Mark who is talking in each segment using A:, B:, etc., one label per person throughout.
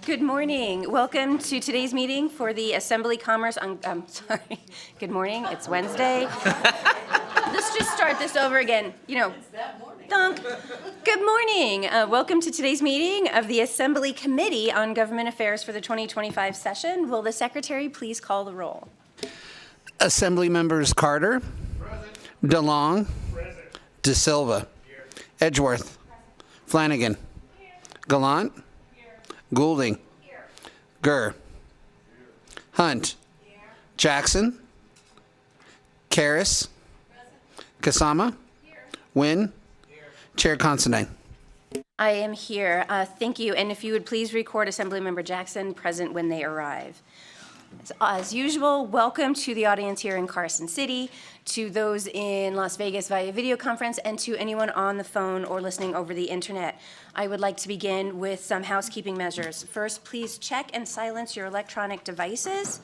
A: Good morning. Welcome to today's meeting for the Assembly Commerce Good morning. It's Wednesday. Let's just start this over again. It's that morning. Dunk. Good morning. Welcome to today's meeting of the Assembly Committee on Government Affairs for the 2025 session. Will the Secretary please call the roll?
B: Assembly members Carter, present. DeLong, present. De Silva, here. Edgeworth, present. Flanagan, here. Gallant, here. Goulding, here. Gurr, here. Hunt, here. Jackson, Karras, Kasama, here. Wynn, here. Chair Considine.
A: I am here. Thank you. And if you would please record Assemblymember Jackson present when they arrive. As usual, welcome to the audience here in Carson City, to those in Las Vegas via video conference, and to anyone on the phone or listening over the internet. I would like to begin with some housekeeping measures. First, please check and silence your electronic devices.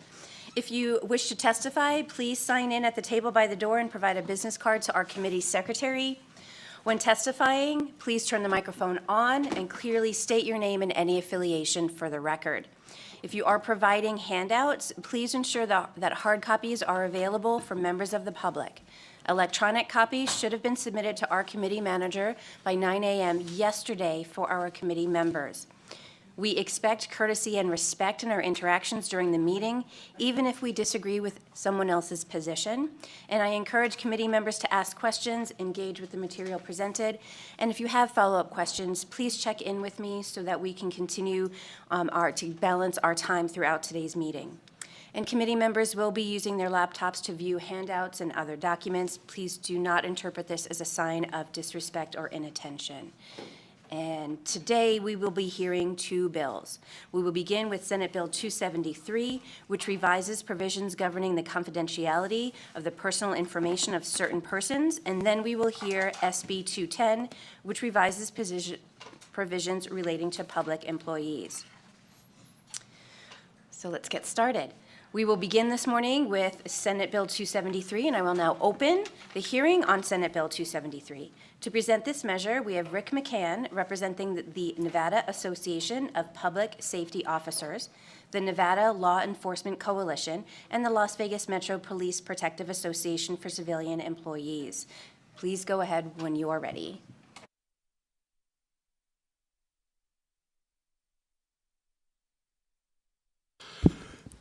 A: If you wish to testify, please sign in at the table by the door and provide a business card to our committee secretary. When testifying, please turn the microphone on and clearly state your name and any affiliation for the record. If you are providing handouts, please ensure that hard copies are available for members of the public. Electronic copies should have been submitted to our committee manager by 9 a.m. yesterday for our committee members. We expect courtesy and respect in our interactions during the meeting, even if we disagree with someone else's position. And I encourage committee members to ask questions, engage with the material presented, and if you have follow-up questions, please check in with me so that we can continue to balance our time throughout today's meeting. And committee members will be using their laptops to view handouts and other documents. Please do not interpret this as a sign of disrespect or inattention. And today we will be hearing two bills. We will begin with Senate Bill 273, which revises provisions governing the confidentiality of the personal information of certain persons. And then we will hear SB 210, which revises provisions relating to public employees. So let's get started. We will begin this morning with Senate Bill 273, and I will now open the hearing on Senate Bill 273. To present this measure, we have Rick McCann, representing the Nevada Association of Public Safety Officers, the Nevada Law Enforcement Coalition, and the Las Vegas Metro Police Protective Association for Civilian Employees. Please go ahead when you are ready.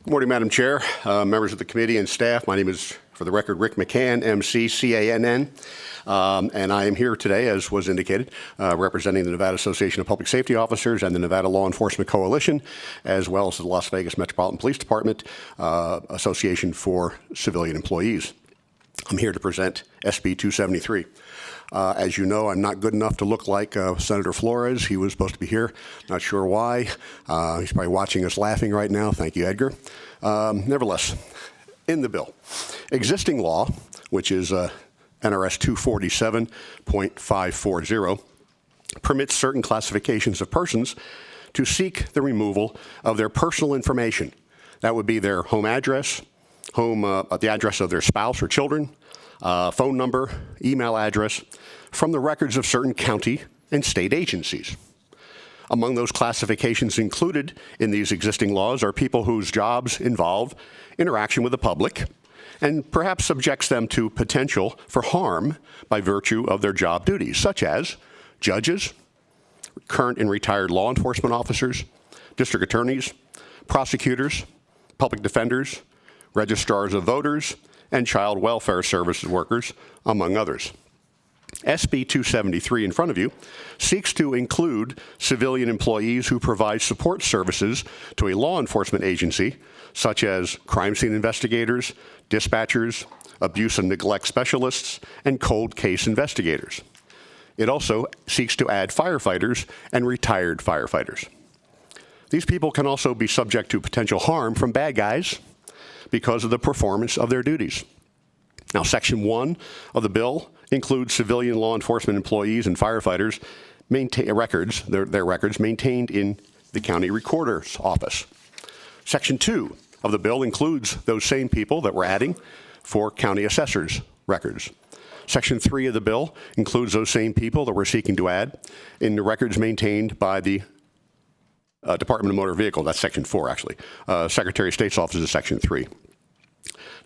C: Good morning, Madam Chair, members of the committee and staff. My name is, for the record, Rick McCann, M-C-C-A-N-N, and I am here today, as was indicated, representing the Nevada Association of Public Safety Officers and the Nevada Law Enforcement Coalition, as well as the Las Vegas Metropolitan Police Department Association for Civilian Employees. I'm here to present SB 273. As you know, I'm not good enough to look like Senator Flores. He was supposed to be here. Not sure why. He's probably watching us laughing right now. Thank you, Edgar. Nevertheless, in the bill, existing law, which is NRS 247.540, permits certain classifications of persons to seek the removal of their personal information. That would be their home address, the address of their spouse or children, phone number, email address, from the records of certain county and state agencies. Among those classifications included in these existing laws are people whose jobs involve interaction with the public and perhaps subjects them to potential for harm by virtue of their job duties, such as judges, current and retired law enforcement officers, district attorneys, prosecutors, public defenders, registrars of voters, and child welfare services workers, among others. SB 273 in front of you seeks to include civilian employees who provide support services to a law enforcement agency, such as crime scene investigators, dispatchers, abuse and neglect specialists, and cold case investigators. It also seeks to add firefighters and retired firefighters. These people can also be subject to potential harm from bad guys because of the performance of their duties. Now, Section 1 of the bill includes civilian law enforcement employees and firefighters their records maintained in the county recorder's office. Section 2 of the bill includes those same people that we're adding for county assessors' records. Section 3 of the bill includes those same people that we're seeking to add in the records maintained by the Department of Motor Vehicle, that's Section 4, actually. Secretary of State's office is Section 3.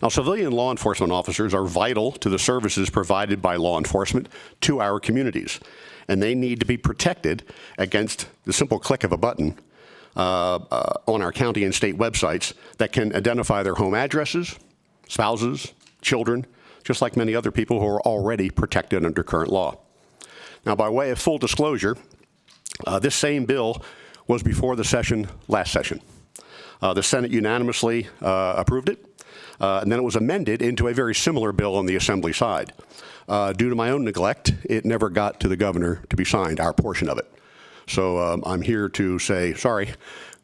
C: Now, civilian law enforcement officers are vital to the services provided by law enforcement to our communities, and they need to be protected against the simple click of a button on our county and state websites that can identify their home addresses, spouses, children, just like many other people who are already protected under current law. Now, by way of full disclosure, this same bill was before the session last session. The Senate unanimously approved it. And then it was amended into a very similar bill on the Assembly side. Due to my own neglect, it never got to the governor to be signed, our portion of it. So I'm here to say, sorry,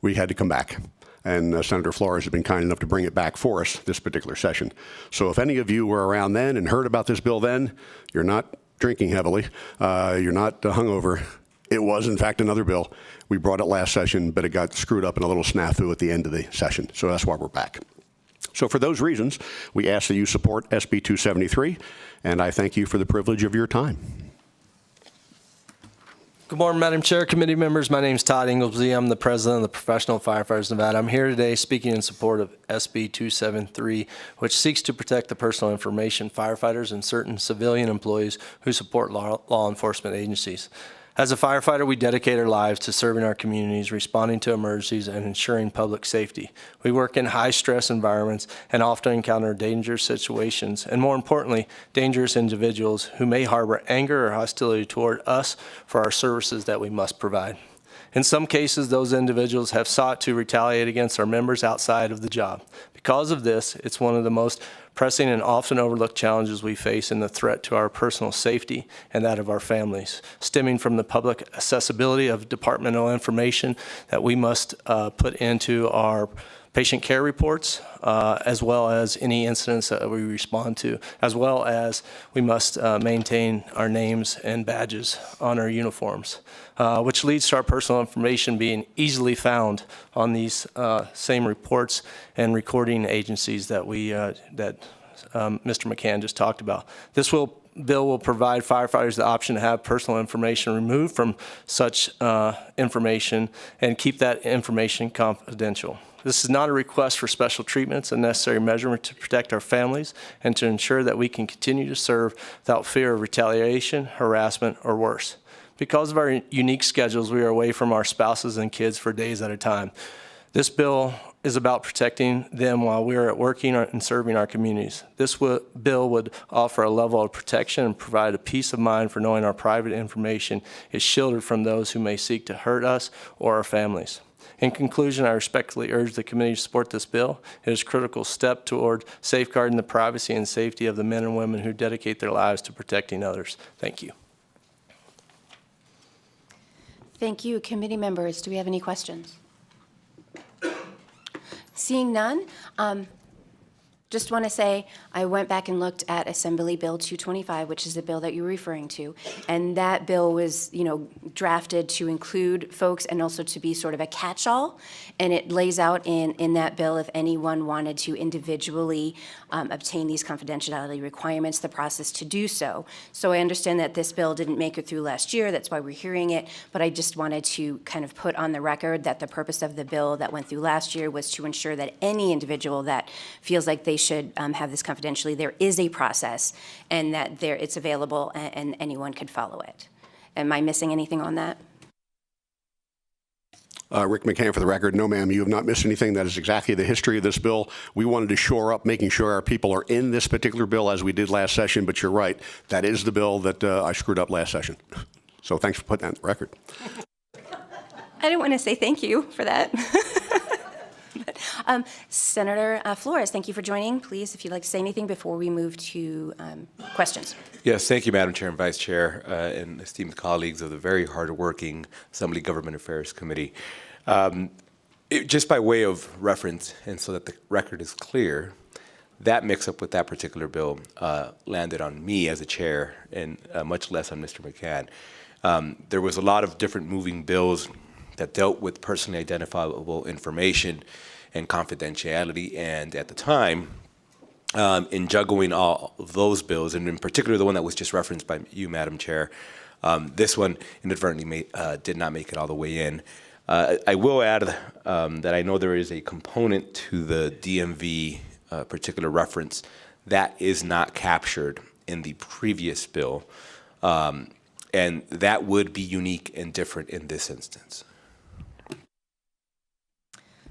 C: we had to come back. And Senator Flores has been kind enough to bring it back for us this particular session. So if any of you were around then and heard about this bill then, you're not drinking heavily, you're not hungover. It was, in fact, another bill. We brought it last session, but it got screwed up in a little snafu at the end of the session. So that's why we're back. So for those reasons, we ask that you support SB 273, and I thank you for the privilege of your time.
D: Good morning, Madam Chair, committee members. My name is Todd Inglesby. I'm the president of the Professional Firefighters of Nevada. I'm here today speaking in support of SB 273, which seeks to protect the personal information of firefighters and certain civilian employees who support law enforcement agencies. As a firefighter, we dedicate our lives to serving our communities, responding to emergencies, and ensuring public safety. We work in high-stress environments and often encounter dangerous situations, and more importantly, dangerous individuals who may harbor anger or hostility toward us for our services that we must provide. In some cases, those individuals have sought to retaliate against our members outside of the job. Because of this, it's one of the most pressing and often overlooked challenges we face in the threat to our personal safety and that of our families, stemming from the public accessibility of departmental information that we must put into our patient care reports, as well as any incidents that we respond to, as well as we must maintain our names and badges on our uniforms, which leads to our personal information being easily found on these same reports and recording agencies that Mr. McCann just talked about. This bill will provide firefighters the option to have personal information removed from such information and keep that information confidential. This is not a request for special treatment. It's a necessary measure to protect our families and to ensure that we can continue to serve without fear of retaliation, harassment, or worse. Because of our unique schedules, we are away from our spouses and kids for days at a time. This bill is about protecting them while we are working and serving our communities. This bill would offer a level of protection and provide a peace of mind for knowing our private information is shielded from those who may seek to hurt us or our families. In conclusion, I respectfully urge the committee to support this bill. It is a critical step toward safeguarding the privacy and safety of the men and women who dedicate their lives to protecting others. Thank you.
A: Thank you. Committee members, do we have any questions? Seeing none, just want to say I went back and looked at Assembly Bill 225, which is the bill that you were referring to, and that bill was, drafted to include folks and also to be sort of a catch-all, and it lays out in that bill if anyone wanted to individually obtain these confidentiality requirements, the process to do so. So I understand that this bill didn't make it through last year, that's why we're hearing it, but I just wanted to kind of put on the record that the purpose of the bill that went through last year was to ensure that any individual that feels like they should have this confidentially, there is a process and that it's available and anyone could follow it. Am I missing anything on that?
C: Rick McCann for the record. No, ma'am, you have not missed anything. That is exactly the history of this bill. We wanted to shore up making sure our people are in this particular bill as we did last session, but you're right. That is the bill that I screwed up last session. So thanks for putting that on the record.
A: I didn't want to say thank you for that. Senator Flores, thank you for joining. Please, if you'd like to say anything before we move to questions.
E: Yes, thank you, Madam Chair and Vice Chair, and esteemed colleagues of the very hard-working Assembly Government Affairs Committee. Just by way of reference, and so that the record is clear, that mix-up with that particular bill landed on me as a chair, and much less on Mr. McCann. There was a lot of different moving bills that dealt with personally identifiable information and confidentiality, and at the time, in juggling all of those bills, and in particular the one that was just referenced by you, Madam Chair, this one inadvertently did not make it all the way in. I will add that I know there is a component to the DMV particular reference that is not captured in the previous bill, and that would be unique and different in this instance.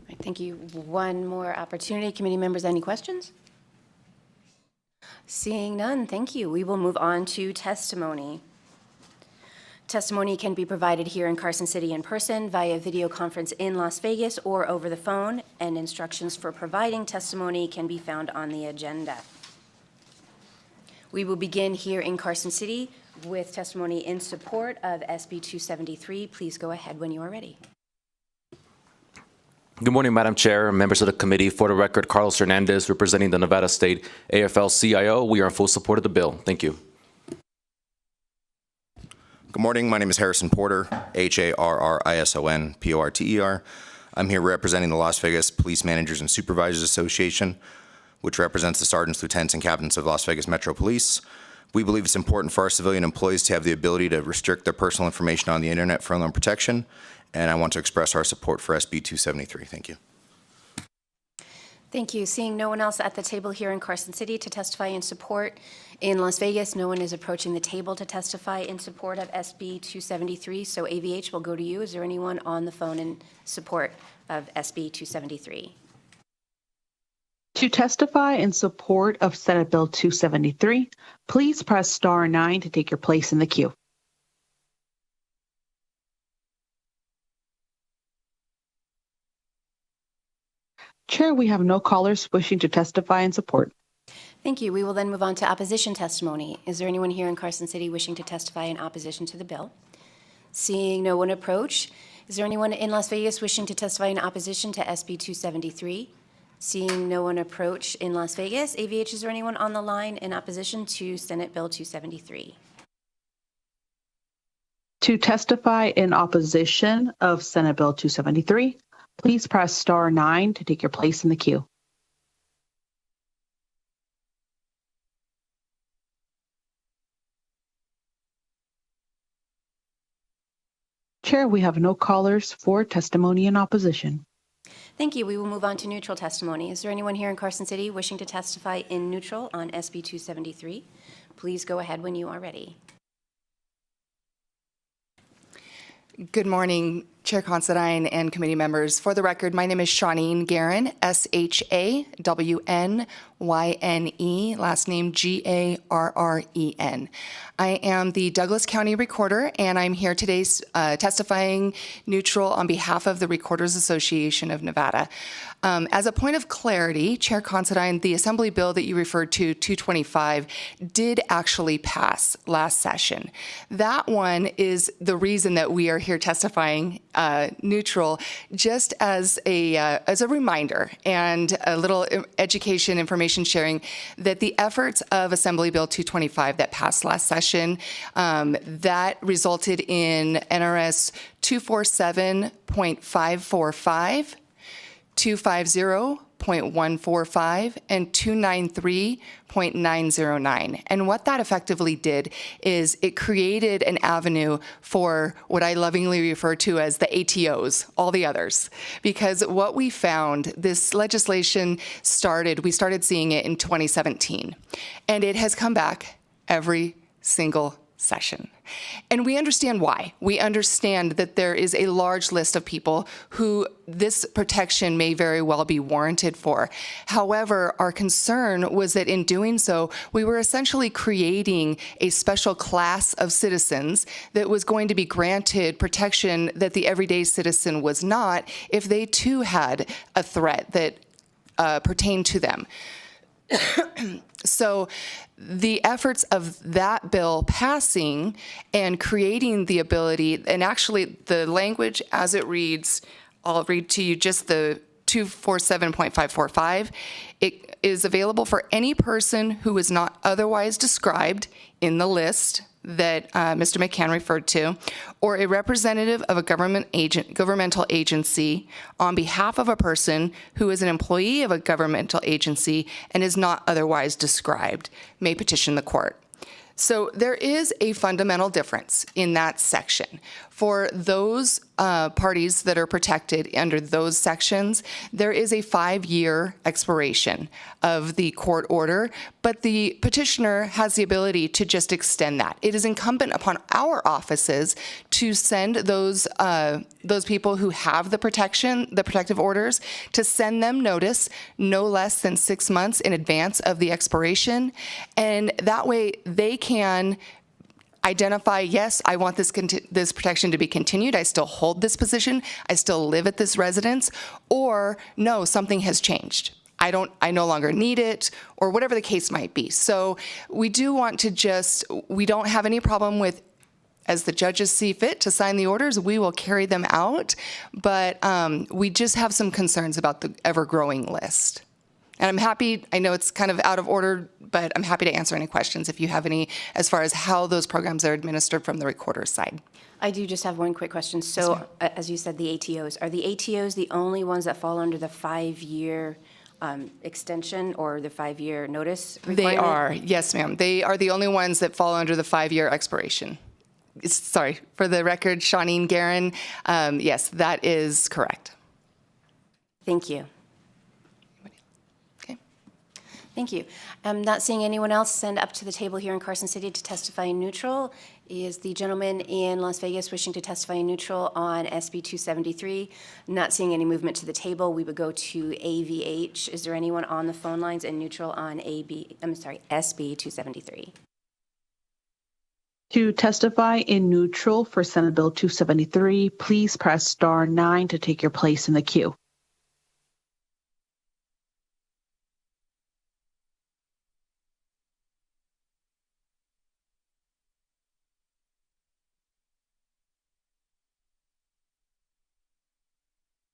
A: Right, thank you. One more opportunity. Committee members, any questions? Seeing none, thank you. We will move on to testimony. Testimony can be provided here in Carson City in person, via video conference in Las Vegas, or over the phone, and instructions for providing testimony can be found on the agenda. We will begin here in Carson City with testimony in support of SB 273. Please go ahead when you are ready.
F: Good morning, Madam Chair, members of the committee. For the record, Carlos Hernandez, representing the Nevada State AFL-CIO. We are in full support of the bill. Thank you.
G: Good morning. My name is Harrison Porter, Harrison-Porter. I'm here representing the Las Vegas Police Managers and Supervisors Association, which represents the sergeants, lieutenants, and captains of Las Vegas Metro Police. We believe it's important for our civilian employees to have the ability to restrict their personal information on the internet for their own protection, and I want to express our support for SB 273. Thank you.
A: Thank you. Seeing no one else at the table here in Carson City to testify in support in Las Vegas, no one is approaching the table to testify in support of SB 273. So AVH will go to you. Is there anyone on the phone in support of SB 273?
H: To testify in support of Senate Bill 273, please press star 9 to take your place in the queue. Chair, we have no callers wishing to testify in support.
A: Thank you. We will then move on to opposition testimony. Is there anyone here in Carson City wishing to testify in opposition to the bill? Seeing no one approach, is there anyone in Las Vegas wishing to testify in opposition to SB 273? Seeing no one approach in Las Vegas, AVH, is there anyone on the line in opposition to Senate Bill 273?
H: To testify in opposition of Senate Bill 273, please press star 9 to take your place in the queue. Chair, we have no callers for testimony in opposition.
A: Thank you. We will move on to neutral testimony. Is there anyone here in Carson City wishing to testify in neutral on SB 273? Please go ahead when you are ready.
I: Good morning, Chair Considine and committee members. For the record, my name is Shawneen Guerin, S-H-A-W-N-Y-N-E, last name G-A-R-R-E-N. I am the Douglas County Recorder, and I'm here today testifying neutral on behalf of the Recorders Association of Nevada. As a point of clarity, Chair Considine, the Assembly bill that you referred to, 225, did actually pass last session. That one is the reason that we are here testifying neutral, just as a reminder and a little education, information sharing, that the efforts of Assembly Bill 225 that passed last session, that resulted in NRS 247.545, 250.145, and 293.909. And what that effectively did is it created an avenue for what I lovingly refer to as the ATOs, all the others. Because what we found, this legislation we started seeing it in 2017. And it has come back every single session. And we understand why. We understand that there is a large list of people who this protection may very well be warranted for. However, our concern was that in doing so, we were essentially creating a special class of citizens that was going to be granted protection that the everyday citizen was not if they too had a threat that pertained to them. So the efforts of that bill passing and creating the ability, and actually the language as it reads, I'll read to you just the 247.545. It is available for any person who is not otherwise described in the list that Mr. McCann referred to, or a representative of a governmental agency on behalf of a person who is an employee of a governmental agency and is not otherwise described, may petition the court. So there is a fundamental difference in that section. For those parties that are protected under those sections, there is a 5-year expiration of the court order, but the petitioner has the ability to just extend that. It is incumbent upon our offices to send those people who have the protective orders, to send them notice no less than 6 months in advance of the expiration, and that way they can identify, yes, I want this protection to be continued. I still hold this position. I still live at this residence. Or no, something has changed. I no longer need it, or whatever the case might be. So we do want to we don't have any problem with, as the judges see fit to sign the orders, we will carry them out. But we just have some concerns about the ever-growing list. And I'm happy, I know it's kind of out of order, but I'm happy to answer any questions if you have any as far as how those programs are administered from the recorder's side.
A: I do just have one quick question. So, as you said, the ATOs, are the ATOs the only ones that fall under the 5-year extension or the 5-year notice requirement?
I: They are, yes, ma'am. They are the only ones that fall under the 5-year expiration. Sorry, for the record, Shawneen Guerin, yes, that is correct.
A: Thank you. Thank you. I'm not seeing anyone else send up to the table here in Carson City to testify in neutral. Is the gentleman in Las Vegas wishing to testify in neutral on SB 273? Not seeing any movement to the table. We would go to AVH. Is there anyone on the phone lines in neutral on SB 273?
H: To testify in neutral for Senate Bill 273, please press star 9 to take your place in the queue.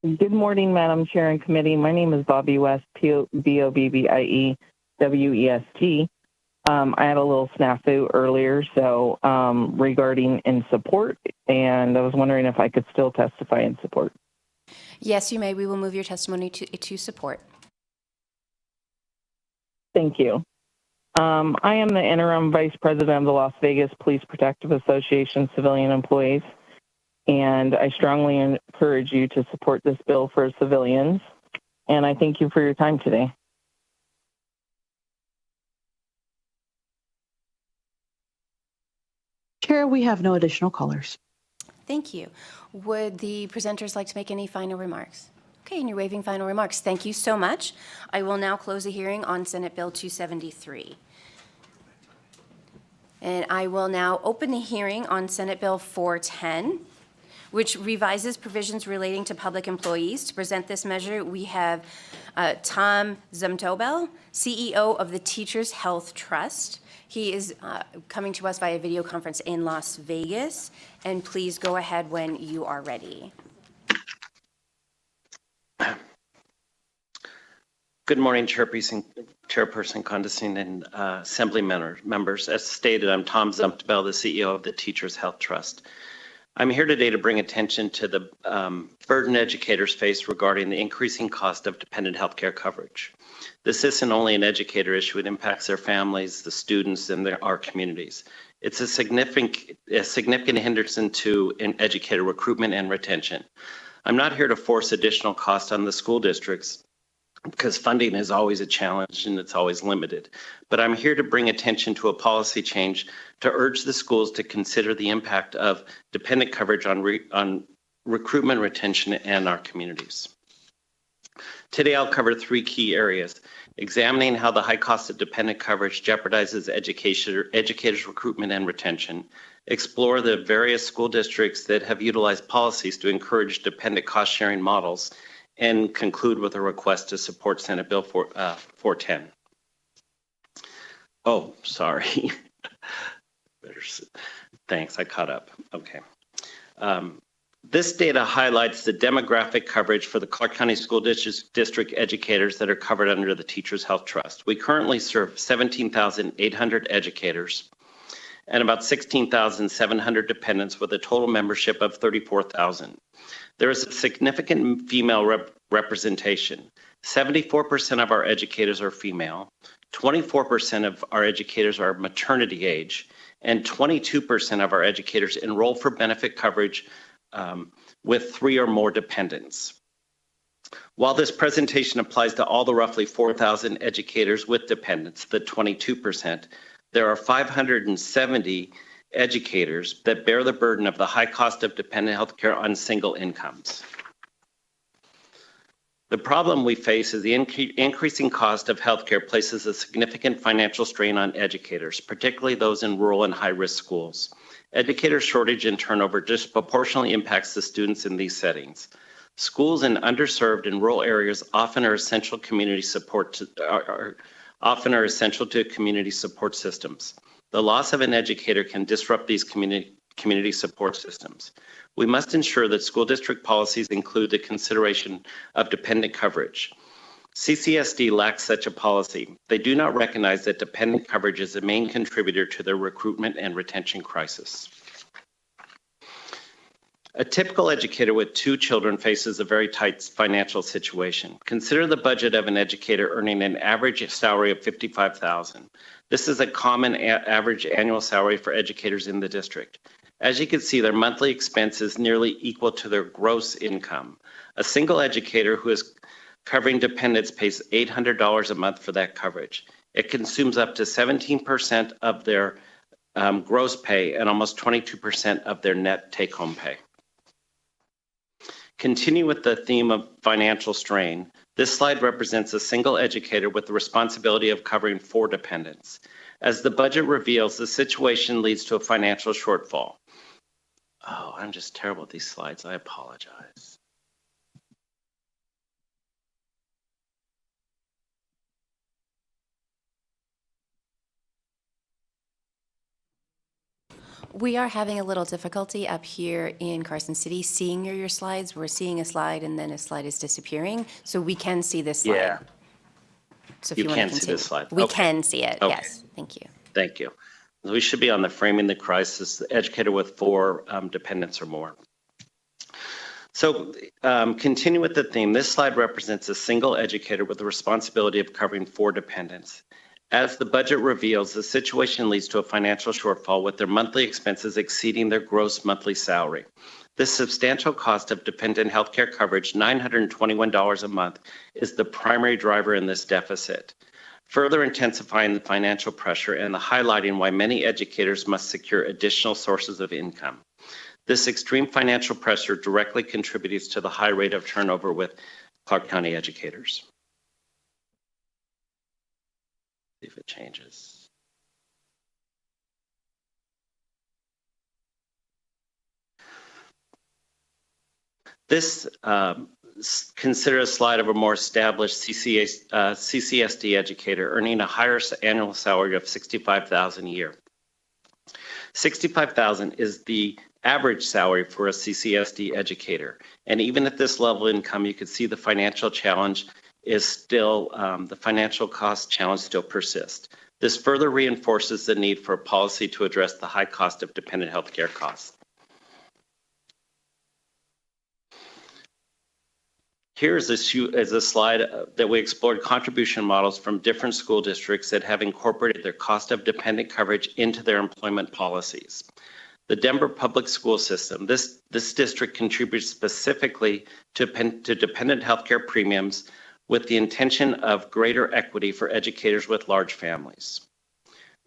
J: Good morning, Madam Chair and Committee. My name is Bobby West, Bobbiewest. I had a little snafu earlier, so regarding in support, and I was wondering if I could still testify in support.
A: Yes, you may. We will move your testimony to support.
J: Thank you. I am the interim vice president of the Las Vegas Police Protective Association Civilian Employees, and I strongly encourage you to support this bill for civilians, and I thank you for your time today.
H: Chair, we have no additional callers.
A: Thank you. Would the presenters like to make any final remarks? Okay, and you're waiving final remarks. Thank you so much. I will now close the hearing on Senate Bill 273. And I will now open the hearing on Senate Bill 410, which revises provisions relating to public employees. To present this measure, we have Tom Zumtobel, CEO of the Teachers Health Trust. He is coming to us via video conference in Las Vegas, and please go ahead when you are ready.
K: Good morning, Chairperson Condesine and Assembly members. As stated, I'm Tom Zumtobel, the CEO of the Teachers Health Trust. I'm here today to bring attention to the burden educators face regarding the increasing cost of dependent health care coverage. This isn't only an educator issue, it impacts their families, the students, and our communities. It's a significant hindrance to educator recruitment and retention. I'm not here to force additional costs on the school districts, because funding is always a challenge and it's always limited. But I'm here to bring attention to a policy change to urge the schools to consider the impact of dependent coverage on recruitment, retention, and our communities. Today, I'll cover 3 key areas: examining how the high cost of dependent coverage jeopardizes educators' recruitment and retention, explore the various school districts that have utilized policies to encourage dependent cost-sharing models, and conclude with a request to support Senate Bill 410. Oh, sorry. Thanks, I caught up. Okay. This data highlights the demographic coverage for the Clark County School District educators that are covered under the Teachers Health Trust. We currently serve 17,800 educators and about 16,700 dependents with a total membership of 34,000. There is a significant female representation. 74% of our educators are female, 24% of our educators are maternity age, and 22% of our educators enroll for benefit coverage with 3 or more dependents. While this presentation applies to all the roughly 4,000 educators with dependents, the 22%, there are 570 educators that bear the burden of the high cost of dependent health care on single incomes. The problem we face is the increasing cost of healthcare places a significant financial strain on educators, particularly those in rural and high-risk schools. Educator shortage and turnover disproportionately impacts the students in these settings. Schools in underserved and rural areas often are essential to community support systems. The loss of an educator can disrupt these community support systems. We must ensure that school district policies include the consideration of dependent coverage. CCSD lacks such a policy. They do not recognize that dependent coverage is a main contributor to their recruitment and retention crisis. A typical educator with 2 children faces a very tight financial situation. Consider the budget of an educator earning an average salary of $55,000. This is a common average annual salary for educators in the district. As you can see, their monthly expense is nearly equal to their gross income. A single educator who is covering dependents pays $800 a month for that coverage. It consumes up to 17% of their gross pay and almost 22% of their net take-home pay. Continue with the theme of financial strain. This slide represents a single educator with the responsibility of covering 4 dependents. As the budget reveals, the situation leads to a financial shortfall. Oh, I'm just terrible at these slides. I apologize.
A: We are having a little difficulty up here in Carson City seeing your slides. We're seeing a slide and then a slide is disappearing. So we can see this slide.
K: Yeah.
A: So if
K: You
A: want
K: can
A: to
K: see
A: continue.
K: this slide.
A: We
K: Okay.
A: can see it,
K: Okay.
A: yes. Thank you.
K: Thank you. We should be on the framing the crisis, the educator with 4 dependents or more. So continue with the theme. This slide represents a single educator with the responsibility of covering 4 dependents. As the budget reveals, the situation leads to a financial shortfall with their monthly expenses exceeding their gross monthly salary. This substantial cost of dependent healthcare coverage, $921 a month, is the primary driver in this deficit, further intensifying the financial pressure and highlighting why many educators must secure additional sources of income. This extreme financial pressure directly contributes to the high rate of turnover with Clark County educators. See if it changes. This consider a slide of a more established CCSD educator earning a higher annual salary of $65,000 a year. $65,000 is the average salary for a CCSD educator, and even at this level of income, you can see the financial challenge is still, the financial cost challenge still persists. This further reinforces the need for a policy to address the high cost of dependent health care costs. Here is a slide that we explored contribution models from different school districts that have incorporated their cost of dependent coverage into their employment policies. The Denver Public School System, this district contributes specifically to dependent healthcare premiums with the intention of greater equity for educators with large families.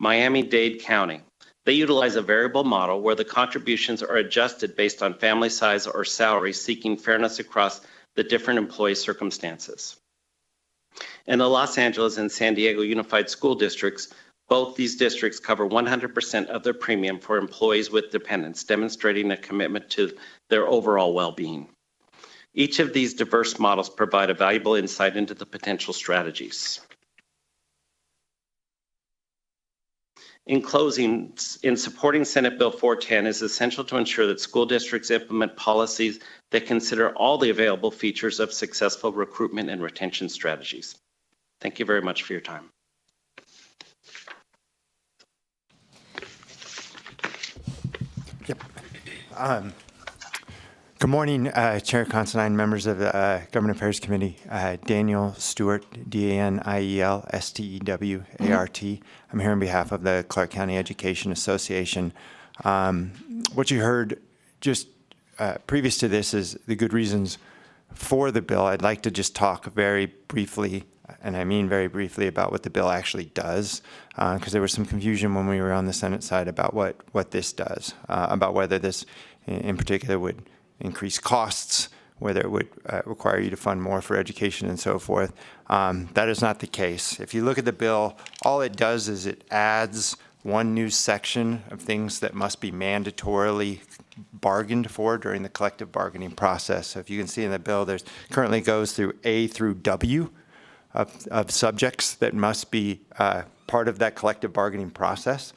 K: Miami-Dade County, they utilize a variable model where the contributions are adjusted based on family size or salary, seeking fairness across the different employee circumstances. In the Los Angeles and San Diego Unified School Districts, both these districts cover 100% of their premium for employees with dependents, demonstrating a commitment to their overall well-being. Each of these diverse models provide a valuable insight into the potential strategies. In closing, in supporting Senate Bill 410, it is essential to ensure that school districts implement policies that consider all the available features of successful recruitment and retention strategies. Thank you very much for your time.
L: Yep. Good morning, Chair Considine, members of the Government Affairs Committee. Daniel Stewart, D-A-N-I-E-L, S-T-E-W-A-R-T. I'm here on behalf of the Clark County Education Association. What you heard just previous to this is the good reasons for the bill, I'd like to just talk very briefly, and I mean very briefly, about what the bill actually does, because there was some confusion when we were on the Senate side about what this does, about whether this in particular would increase costs, whether it would require you to fund more for education and so forth. That is not the case. If you look at the bill, all it does is it adds one new section of things that must be mandatorily bargained for during the collective bargaining process. So if you can see in the bill, there's currently goes through A through W of subjects that must be part of that collective bargaining process.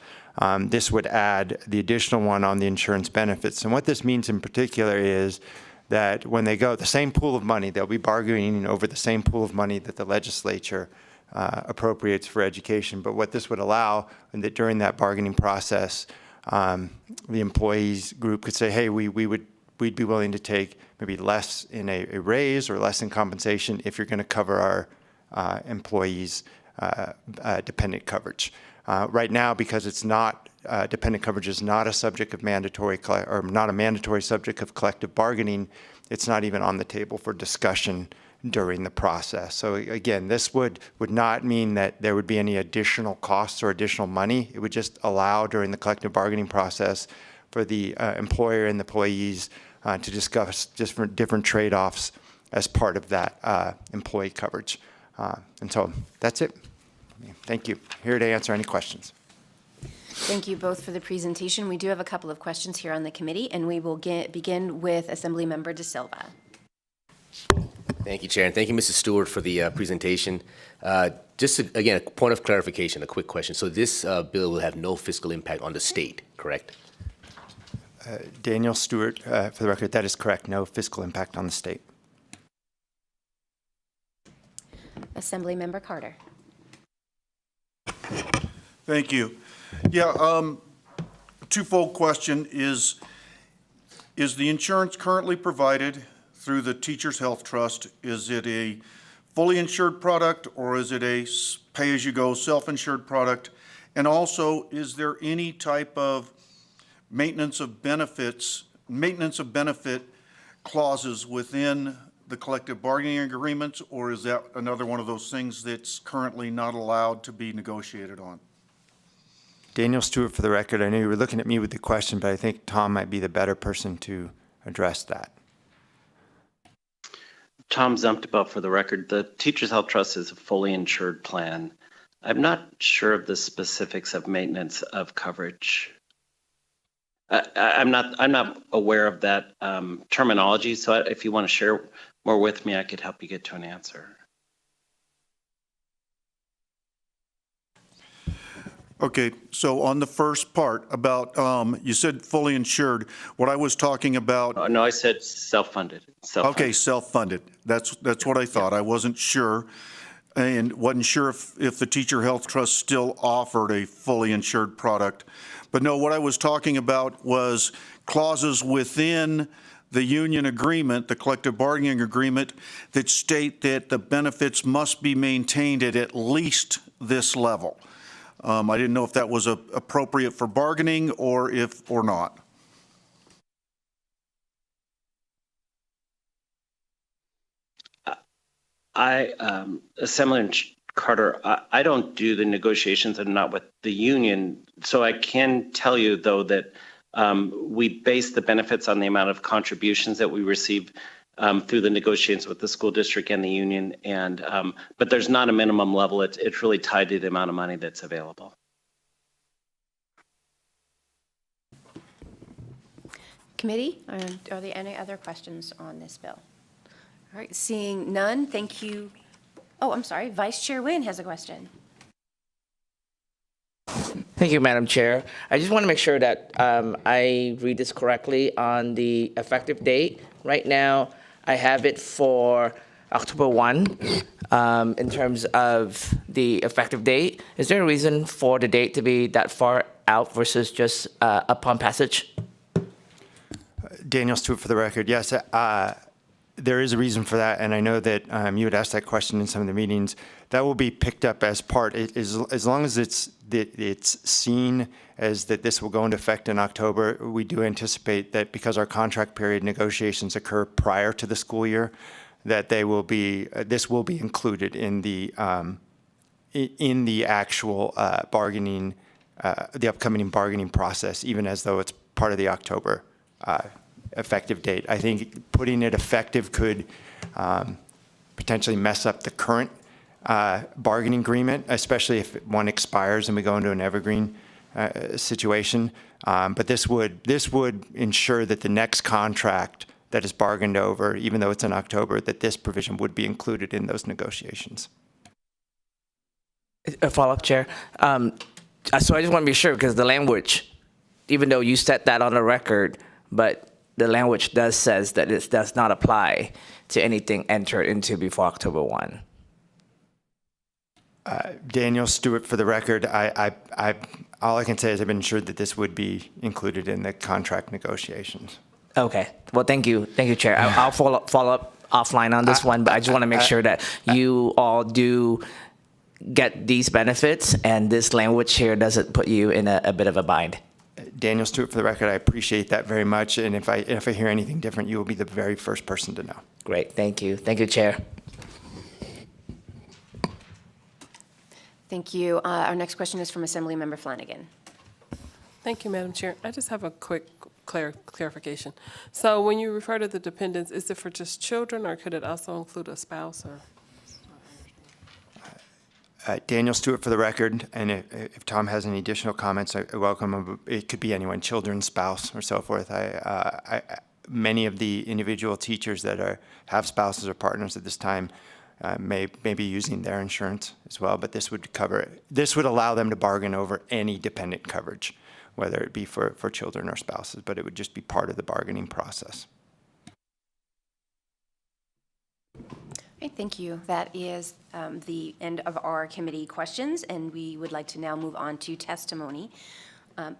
L: This would add the additional one on the insurance benefits. And what this means in particular is that when they go, the same pool of money, they'll be bargaining over the same pool of money that the legislature appropriates for education. But what this would allow, and that during that bargaining process, the employees group could say, hey, we'd be willing to take maybe less in a raise or less in compensation if you're going to cover our employees' dependent coverage. Right now, because it's not dependent coverage is not a subject of mandatory or not a mandatory subject of collective bargaining, it's not even on the table for discussion during the process. So again, this would not mean that there would be any additional costs or additional money. It would just allow during the collective bargaining process for the employer and the employees to discuss different trade-offs as part of that employee coverage. And so that's it. Thank you. Here to answer any questions.
A: Thank you both for the presentation. We do have a couple of questions here on the committee, and we will begin with Assemblymember De Silva.
M: Thank you, Chair, and thank you, Mrs. Stewart, for the presentation. Just again, a point of clarification, a quick question. So this bill will have no fiscal impact on the state, correct?
L: Daniel Stewart, for the record, that is correct. No fiscal impact on the state.
A: Assemblymember Carter.
N: Thank you. Yeah, twofold question is the insurance currently provided through the Teachers Health Trust, is it a fully insured product or is it a pay-as-you-go self-insured product? And also, is there any type of maintenance of benefit clauses within the collective bargaining agreements, or is that another one of those things that's currently not allowed to be negotiated on?
L: Daniel Stewart, for the record, I know you were looking at me with the question, but I think Tom might be the better person to address that.
K: Tom Zumtebel, for the record. The Teachers Health Trust is a fully insured plan. I'm not sure of the specifics of maintenance of coverage. I'm not aware of that terminology. So if you want to share more with me, I could help you get to an answer.
N: Okay, so on the first part about, you said fully insured. What I was talking about.
K: No, I said self-funded.
N: Okay, self-funded. That's what I thought. I wasn't sure, and wasn't sure if the Teacher Health Trust still offered a fully insured product. But no, what I was talking about was clauses within the union agreement, the collective bargaining agreement, that state that the benefits must be maintained at least this level. I didn't know if that was appropriate for bargaining or not.
K: Assemblyman Carter, I don't do the negotiations and not with the union. So I can tell you, though, that we base the benefits on the amount of contributions that we receive through the negotiations with the school district and the union. And but there's not a minimum level. It's really tied to the amount of money that's available.
A: Committee, are there any other questions on this bill? All right, seeing none, thank you. Oh, I'm sorry, Vice Chair Nguyen has a question.
O: Thank you, Madam Chair. I just want to make sure that I read this correctly on the effective date. Right now, I have it for October 1 in terms of the effective date. Is there a reason for the date to be that far out versus just upon passage?
L: Daniel Stewart, for the record, yes, there is a reason for that, and I know that you had asked that question in some of the meetings. That will be picked up as part, as long as it's it's seen as that this will go into effect in October, we do anticipate that because our contract period negotiations occur prior to the school year, that they will be, this will be included in the actual bargaining, the upcoming bargaining process, even as though it's part of the October effective date. I think putting it effective could potentially mess up the current bargaining agreement, especially if one expires and we go into an evergreen situation. But this would ensure that the next contract that is bargained over, even though it's in October, that this provision would be included in those negotiations.
O: A follow-up, Chair. So I just want to be sure, because the language, even though you set that on the record, but the language says that it does not apply to anything entered into before October 1.
L: Daniel Stewart, for the record, all I can say is I've been assured that this would be included in the contract negotiations.
O: Okay. Well, thank you, Chair. I'll follow up offline on this one, but I just want to make sure that you all do get these benefits, and this language here doesn't put you in a bit of a bind.
L: Daniel Stewart, for the record, I appreciate that very much, and if I hear anything different, you will be the very first person to know.
O: Great. Thank you, Chair.
A: Thank you. Our next question is from Assemblymember Flanagan.
P: Thank you, Madam Chair. I just have a quick clarification. So when you refer to the dependents, is it for just children, or could it also include a spouse? Or
L: Daniel Stewart, for the record, and if Tom has any additional comments, I welcome him. It could be anyone, children, spouse, or so forth. Many of the individual teachers that have spouses or partners at this time may be using their insurance as well, but this would cover it. This would allow them to bargain over any dependent coverage, whether it be for children or spouses, but it would just be part of the bargaining process.
A: Okay, thank you. That is the end of our committee questions, and we would like to now move on to testimony.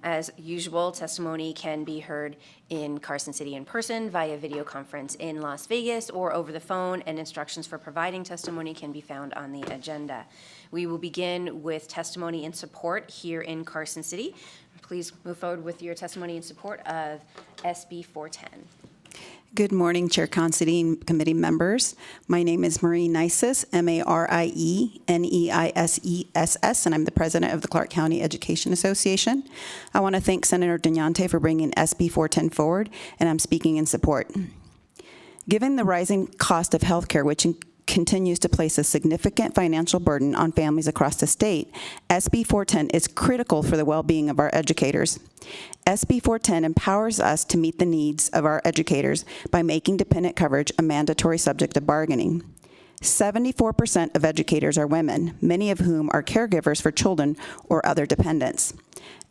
A: As usual, testimony can be heard in Carson City in person, via video conference in Las Vegas, or over the phone, and instructions for providing testimony can be found on the agenda. We will begin with testimony in support here in Carson City. Please move forward with your testimony in support of SB 410.
Q: Good morning, Chair Considine, committee members. My name is Marie Nisus, M-A-R-I-E-N-E-I-S-E-S-S, and I'm the president of the Clark County Education Association. I want to thank Senator Duñante for bringing SB 410 forward, and I'm speaking in support. Given the rising cost of healthcare, which continues to place a significant financial burden on families across the state, SB 410 is critical for the well-being of our educators. SB 410 empowers us to meet the needs of our educators by making dependent coverage a mandatory subject of bargaining. 74% of educators are women, many of whom are caregivers for children or other dependents.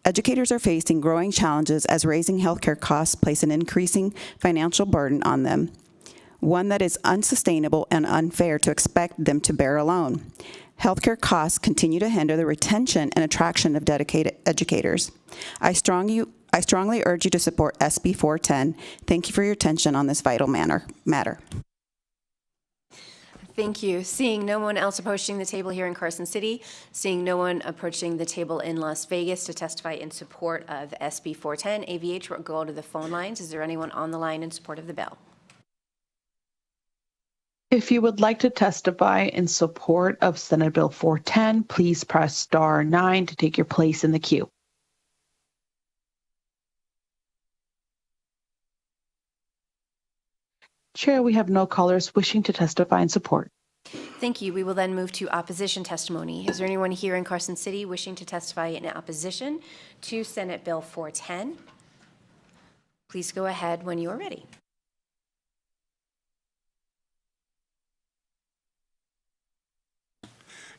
Q: Educators are facing growing challenges as raising healthcare costs place an increasing financial burden on them, one that is unsustainable and unfair to expect them to bear alone. Healthcare costs continue to hinder the retention and attraction of dedicated educators. I strongly urge you to support SB 410. Thank you for your attention on this vital matter.
A: Thank you. Seeing no one else approaching the table here in Carson City, seeing no one approaching the table in Las Vegas to testify in support of SB 410, AVH will go to the phone lines. Is there anyone on the line in support of the bill?
H: If you would like to testify in support of Senate Bill 410, please press star 9 to take your place in the queue. Chair, we have no callers wishing to testify in support.
A: Thank you. We will then move to opposition testimony. Is there anyone here in Carson City wishing to testify in opposition to Senate Bill 410? Please go ahead when you are ready.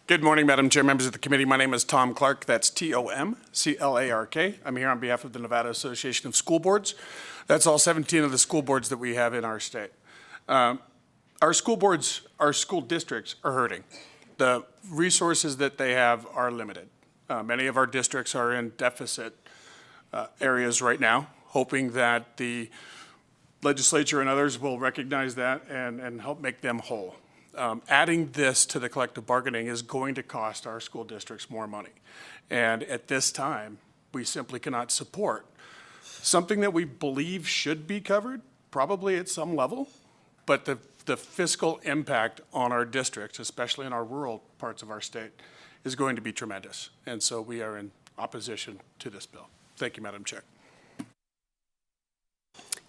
R: Good morning, Madam Chair, members of the committee. My name is Tom Clark. That's T-O-M-C-L-A-R-K. I'm here on behalf of the Nevada Association of School Boards. That's all 17 of the school boards that we have in our state. Our school boards, our school districts are hurting. The resources that they have are limited. Many of our districts are in deficit areas right now, hoping that the legislature and others will recognize that and help make them whole. adding this to the collective bargaining is going to cost our school districts more money. And at this time, we simply cannot support something that we believe should be covered, probably at some level, but the fiscal impact on our districts, especially in our rural parts of our state, is going to be tremendous. And so we are in opposition to this bill. Thank you, Madam Chair.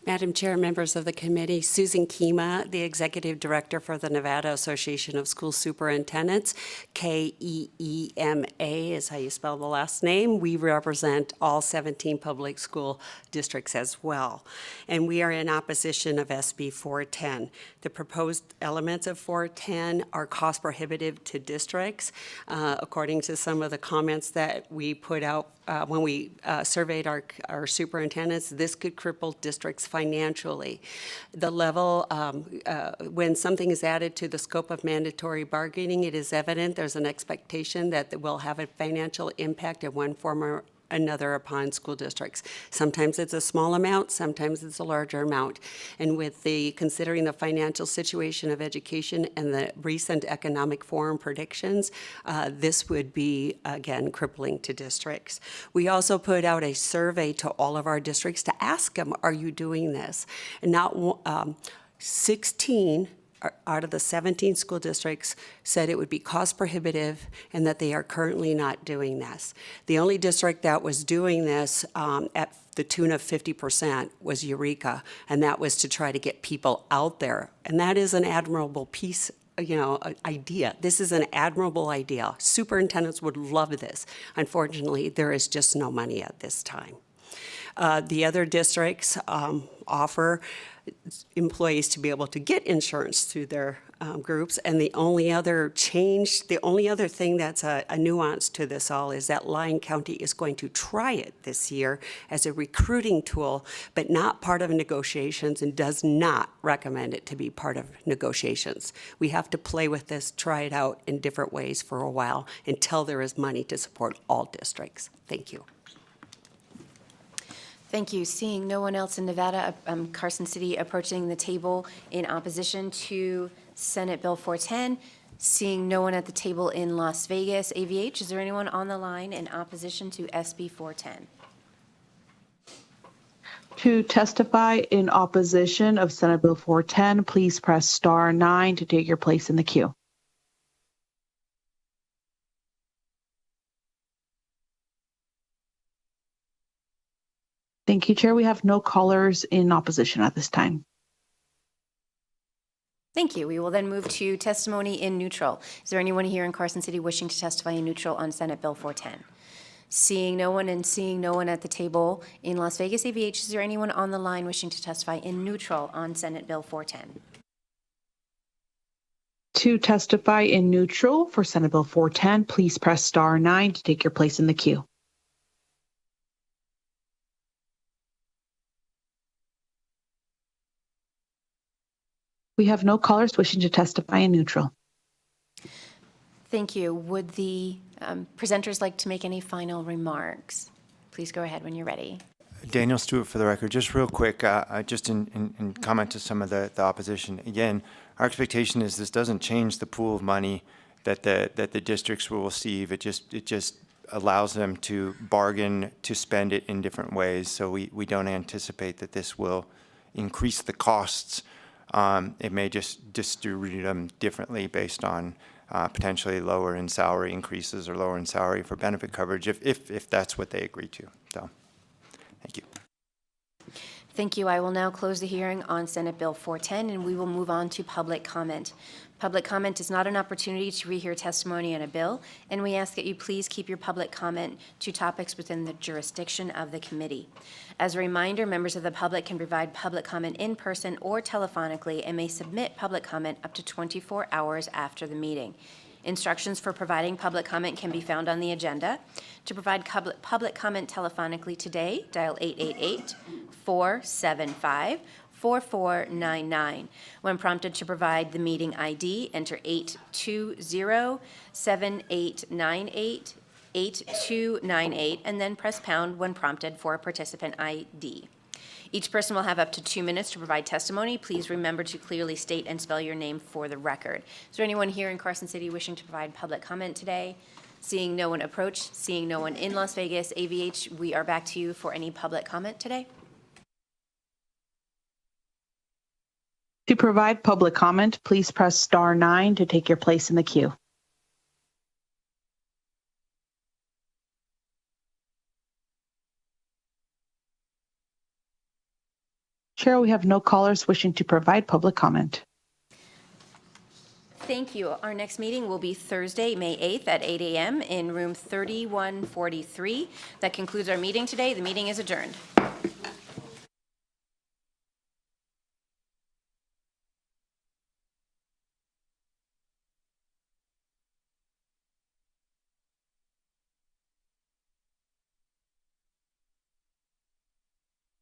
S: Madam Chair, members of the committee, Susan Kima, the Executive Director for the Nevada Association of School Superintendents, KEEMA is how you spell the last name. We represent all 17 public school districts as well. And we are in opposition of SB 410. The proposed elements of 410 are cost prohibitive to districts. According to some of the comments that we put out when we surveyed our superintendents, this could cripple districts financially. The level, when something is added to the scope of mandatory bargaining, it is evident there's an expectation that it will have a financial impact in one form or another upon school districts. Sometimes it's a small amount, sometimes it's a larger amount. And with considering the financial situation of education and the recent economic forum predictions, this would be, again, crippling to districts. We also put out a survey to all of our districts to ask them, are you doing this? And not 16 out of the 17 school districts said it would be cost prohibitive and that they are currently not doing this. The only district that was doing this at the tune of 50% was Eureka, and that was to try to get people out there. And that is an admirable piece, idea. This is an admirable idea. Superintendents would love this. Unfortunately, there is just no money at this time. The other districts offer employees to be able to get insurance through their groups, and the only other thing that's a nuance to this all is that Lyon County is going to try it this year as a recruiting tool, but not part of negotiations, and does not recommend it to be part of negotiations. We have to play with this, try it out in different ways for a while until there is money to support all districts. Thank you.
A: Thank you. Seeing no one else in Nevada, Carson City approaching the table in opposition to Senate Bill 410. Seeing no one at the table in Las Vegas, AVH, is there anyone on the line in opposition to SB 410?
H: To testify in opposition of Senate Bill 410, please press star 9 to take your place in the queue. Thank you, Chair. We have no callers in opposition at this time.
A: Thank you. We will then move to testimony in neutral. Is there anyone here in Carson City wishing to testify in neutral on Senate Bill 410? Seeing no one and seeing no one at the table in Las Vegas, AVH, is there anyone on the line wishing to testify in neutral on Senate Bill 410?
H: To testify in neutral for Senate Bill 410, please press star 9 to take your place in the queue. We have no callers wishing to testify in neutral.
A: Thank you. Would the presenters like to make any final remarks? Please go ahead when you're ready.
L: Daniel Stewart for the record. Just real quick, just in comment to some of the opposition. Again, our expectation is this doesn't change the pool of money that the districts will receive. It just allows them to bargain to spend it in different ways. So we don't anticipate that this will increase the costs. It may just distribute them differently based on potentially lower in salary increases or lower in salary for benefit coverage if that's what they agree to. So, thank you.
A: Thank you. I will now close the hearing on Senate Bill 410, and we will move on to public comment. Public comment is not an opportunity to rehear testimony on a bill, and we ask that you please keep your public comment to topics within the jurisdiction of the committee. As a reminder, members of the public can provide public comment in person or telephonically and may submit public comment up to 24 hours after the meeting. Instructions for providing public comment can be found on the agenda. To provide public comment telephonically today, dial 888-475-4499. When prompted to provide the meeting ID, enter 820-7898-8298, and then press pound when prompted for a participant ID. Each person will have up to 2 minutes to provide testimony. Please remember to clearly state and spell your name for the record. Is there anyone here in Carson City wishing to provide public comment today? Seeing no one approach, seeing no one in Las Vegas, AVH, we are back to you for any public comment today.
H: To provide public comment, please press star 9 to take your place in the queue. Chair, we have no callers wishing to provide public comment.
A: Thank you. Our next meeting will be Thursday, May 8th at 8 a.m. in room 3143. That concludes our meeting today. The meeting is adjourned.